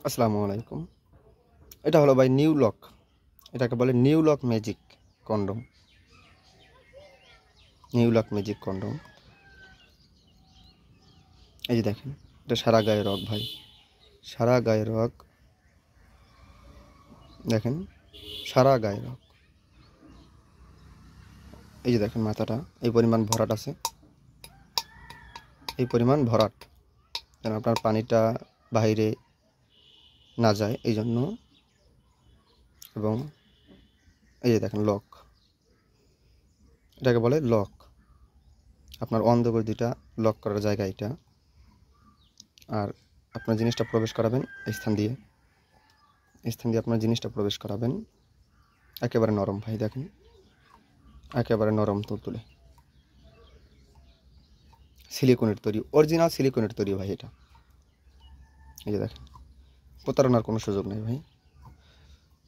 আসসালামু আলাইকুম। এটা হলো ভাই নিউ লক। এটাকে বলে new lock magic condom. New lock magic condom. এই যে দেখেন, এটা সারা গায়ে রক ভাই, সারা গায়ে রক। দেখেন, সারা গায়ে রক। এই যে দেখেন মাথাটা, এই পরিমাণ ভরাট আছে, এই পরিমাণ ভরাট, যেন আপনার পানিটা বাইরে না যায় এই জন্য। এবং এই যে দেখেন লক, এটাকে বলে লক। আপনার অন্ধগর্দিটা লক করার জায়গা এটা। আর আপনার জিনিসটা প্রবেশ করাবেন এই স্থান দিয়ে আপনার জিনিসটা প্রবেশ করাবেন। একেবারে নরম ভাই, দেখেন একেবারে নরম তুলতুলে, সিলিকনের তৈরি, অরিজিনাল সিলিকনের তৈরি ভাই এটা। এই যে দেখেন, প্রতারণার কোনো সুযোগ নেই ভাই,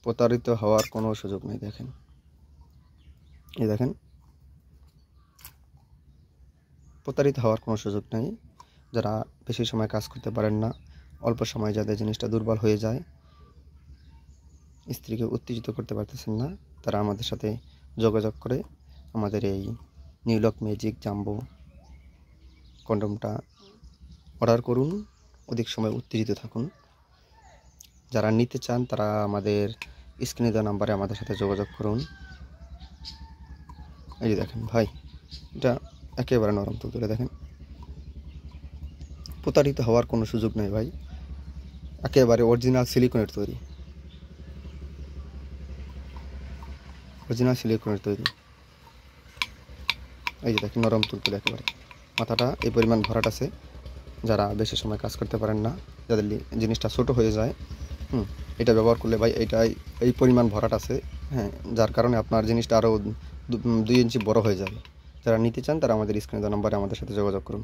প্রতারিত হওয়ার কোনো সুযোগ নেই। দেখেন, এই দেখেন, প্রতারিত হওয়ার কোনো সুযোগ নেই। যারা বেশি সময় কাজ করতে পারেন না, অল্প সময় যাদের জিনিসটা দুর্বল হয়ে যায়, স্ত্রীকে উত্তেজিত করতে পারতেছেন না, তারা আমাদের সাথে যোগাযোগ করে আমাদের এই নিউ লক ম্যাজিক জাম্বো কন্ডমটা অর্ডার করুন। অধিক সময় উত্তেজিত থাকুন। যারা নিতে চান তারা আমাদের স্ক্রিনে দেওয়া নাম্বারে আমাদের সাথে যোগাযোগ করুন। এই যে দেখেন ভাই, এটা একেবারে নরম তুলতুলে। দেখেন, প্রতারিত হওয়ার কোনো সুযোগ নেই ভাই, একেবারে অরিজিনাল সিলিকনের তৈরি, অরিজিনাল সিলিকনের তৈরি। এই যে দেখেন, নরম তুলতুলে একেবারে। মাথাটা এই পরিমাণ ভরাট আছে। যারা বেশি সময় কাজ করতে পারেন না, যাদের জিনিসটা ছোটো হয়ে যায়, এটা ব্যবহার করলে ভাই এইটাই এই পরিমাণ ভরাট আছে, হ্যাঁ, যার কারণে আপনার জিনিসটা আরও 2 ইঞ্চি বড় হয়ে যাবে। যারা নিতে চান তারা আমাদের স্ক্রিনে দেওয়া নাম্বারে আমাদের সাথে যোগাযোগ করুন।